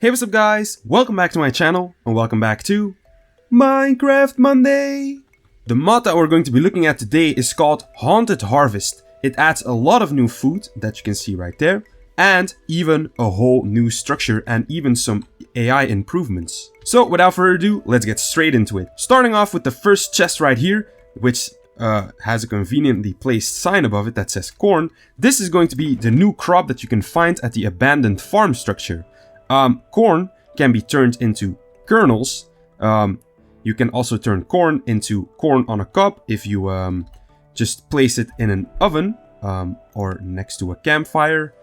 Hey, what's up guys? Welcome back to my channel and welcome back to Minecraft Monday! The mod that we're going to be looking at today is called Haunted Harvest. It adds a lot of new food that you can see right there and even a whole new structure and even some AI improvements. So without further ado, let's get straight into it. Starting off with the first chest right here, which has a conveniently placed sign above it that says corn. This is going to be the new crop that you can find at the abandoned farm structure. Corn can be turned into kernels. You can also turn corn into corn on a cob if you just place it in an oven or next to a campfire.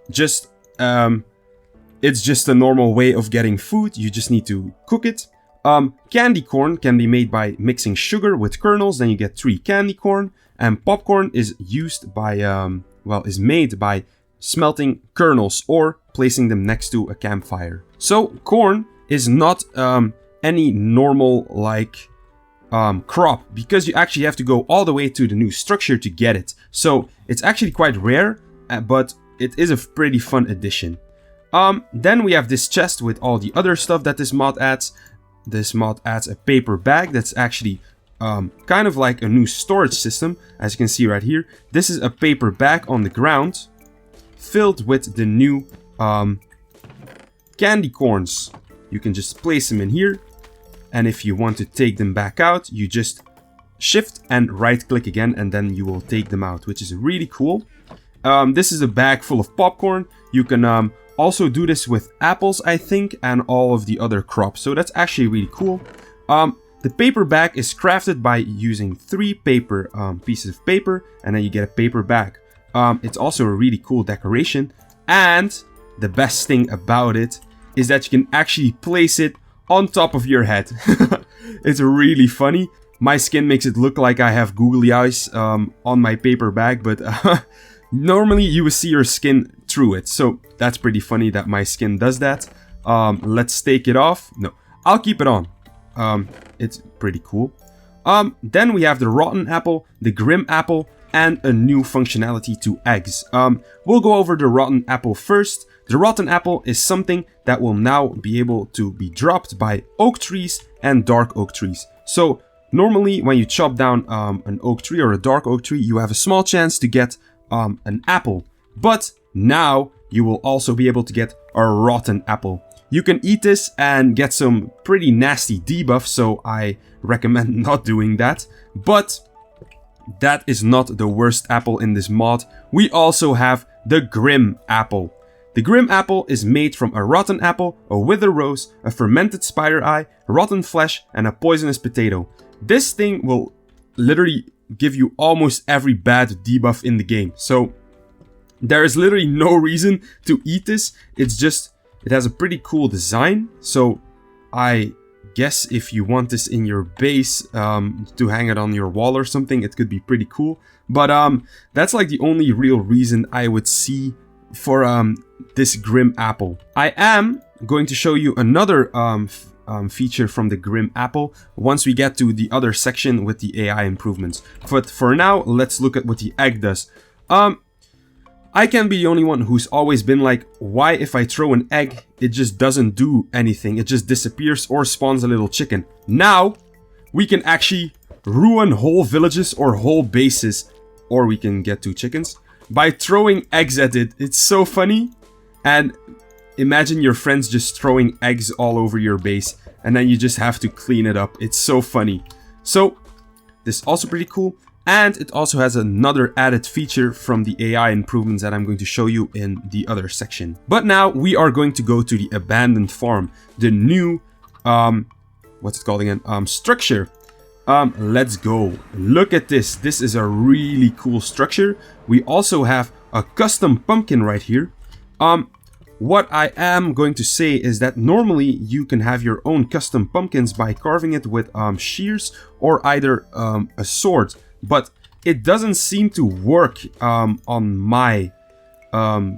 It's just a normal way of getting food. You just need to cook it. Candy corn can be made by mixing sugar with kernels, then you get 3 candy corn. And popcorn is used by, is made by smelting kernels or placing them next to a campfire. So corn is not any normal crop, because you actually have to go all the way to the new structure to get it. So it's actually quite rare, but it is a pretty fun addition. Then we have this chest with all the other stuff that this mod adds. This mod adds a paper bag that's actually kind of like a new storage system. As you can see right here, this is a paper bag on the ground filled with the new candy corns. You can just place them in here, and if you want to take them back out, you just shift and right click again, and then you will take them out, which is really cool. This is a bag full of popcorn. You can also do this with apples, I think, and all of the other crops. So that's actually really cool. The paper bag is crafted by using 3 pieces of paper, and then you get a paper bag. It's also a really cool decoration. And the best thing about it is that you can actually place it on top of your head. It's really funny. My skin makes it look like I have googly eyes on my paper bag, but normally you will see your skin through it. So that's pretty funny that my skin does that. Let's take it off. No, I'll keep it on. It's pretty cool. Then we have the rotten apple, the grim apple, and a new functionality to eggs. We'll go over the rotten apple first. The rotten apple is something that will now be able to be dropped by oak trees and dark oak trees. So normally when you chop down an oak tree or a dark oak tree, you have a small chance to get an apple. But now you will also be able to get a rotten apple. You can eat this and get some pretty nasty debuff, so I recommend not doing that. But that is not the worst apple in this mod. We also have the grim apple. The grim apple is made from a rotten apple, a wither rose, a fermented spider eye, rotten flesh, and a poisonous potato. This thing will literally give you almost every bad debuff in the game. So there is literally no reason to eat this. It's just, it has a pretty cool design. So I guess if you want this in your base to hang it on your wall or something, it could be pretty cool. But that's like the only real reason I would see for this grim apple. I am going to show you another feature from the grim apple once we get to the other section with the AI improvements. But for now, let's look at what the egg does. I can be the only one who's always been like, why if I throw an egg, it just doesn't do anything. It just disappears or spawns a little chicken. Now, we can actually ruin whole villages or whole bases, or we can get 2 chickens, by throwing eggs at it. It's so funny. And imagine your friends just throwing eggs all over your base, and then you just have to clean it up. It's so funny. So, this is also pretty cool. And it also has another added feature from the AI improvements that I'm going to show you in the other section. But now we are going to go to the abandoned farm. The new, what's it called again? Structure. Let's go. Look at this. This is a really cool structure. We also have a custom pumpkin right here. What I am going to say is that normally you can have your own custom pumpkins by carving it with shears or either a sword. But it doesn't seem to work on my, I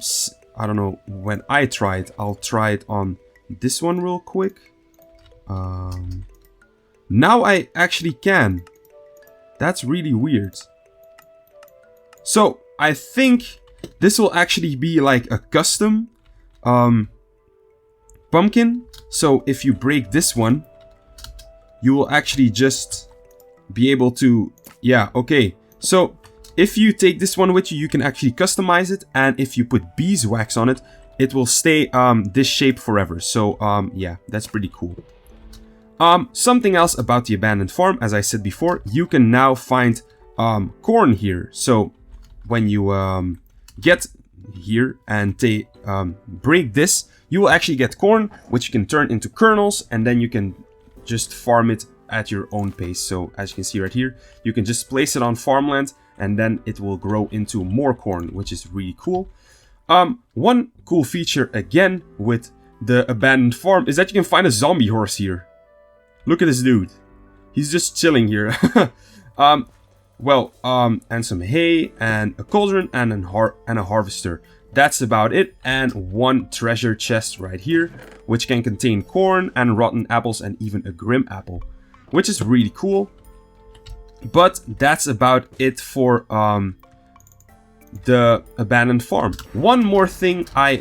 don't know, when I tried. I'll try it on this one real quick. Now I actually can. That's really weird. So I think this will actually be like a custom pumpkin. So if you break this one, you will actually just be able to... Yeah, okay. So if you take this one with you, you can actually customize it. And if you put beeswax on it, it will stay this shape forever. So yeah, that's pretty cool. Something else about the abandoned farm, as I said before, you can now find corn here. So when you get here and break this, you will actually get corn, which you can turn into kernels, and then you can just farm it at your own pace. So as you can see right here, you can just place it on farmland, and then it will grow into more corn, which is really cool. One cool feature again with the abandoned farm is that you can find a zombie horse here. Look at this dude. He's just chilling here. And some hay and a cauldron and a harvester. That's about it. And one treasure chest right here, which can contain corn and rotten apples and even a grim apple, which is really cool. But that's about it for the abandoned farm. One more thing I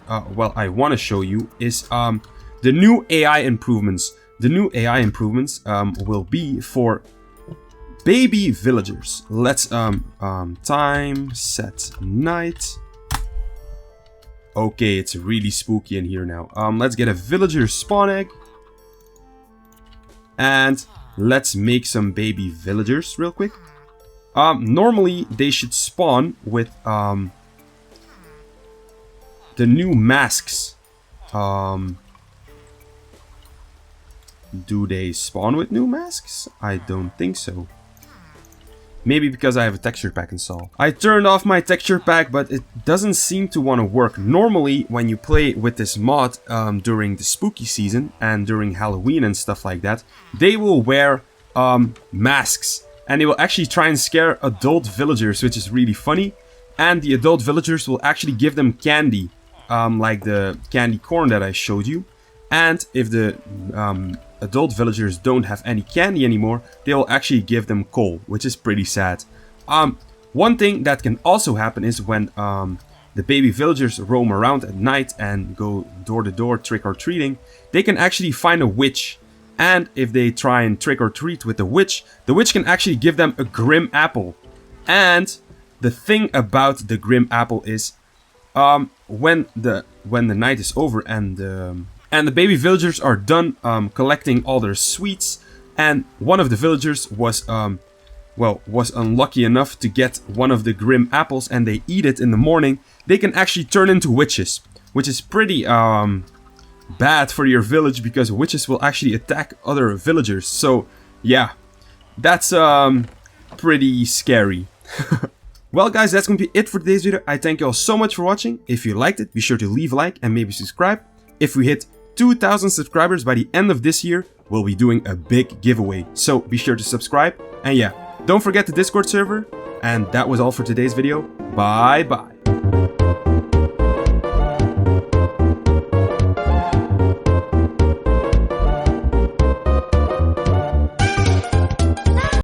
want to show you is the new AI improvements. The new AI improvements will be for baby villagers. Let's time set night. Okay, it's really spooky in here now. Let's get a villager spawn egg. And let's make some baby villagers real quick. Normally they should spawn with the new masks. Do they spawn with new masks? I don't think so. Maybe because I have a texture pack installed. I turned off my texture pack, but it doesn't seem to want to work. Normally, when you play with this mod during the spooky season and during Halloween and stuff like that, they will wear masks. And they will actually try and scare adult villagers, which is really funny. And the adult villagers will actually give them candy, like the candy corn that I showed you. And if the adult villagers don't have any candy anymore, they will actually give them coal, which is pretty sad. One thing that can also happen is when the baby villagers roam around at night and go door to door trick-or-treating, they can actually find a witch. And if they try and trick-or-treat with the witch can actually give them a grim apple. And the thing about the grim apple is when the night is over and the baby villagers are done collecting all their sweets, and one of the villagers was unlucky enough to get one of the grim apples and they eat it in the morning, they can actually turn into witches, which is pretty bad for your village because witches will actually attack other villagers. So yeah, that's pretty scary. Well guys, that's going to be it for today's video. I thank you all so much for watching. If you liked it, be sure to leave a like and maybe subscribe. If we hit 2,000 subscribers by the end of this year, we'll be doing a big giveaway. So be sure to subscribe. And yeah, don't forget the Discord server. And that was all for today's video. Bye bye.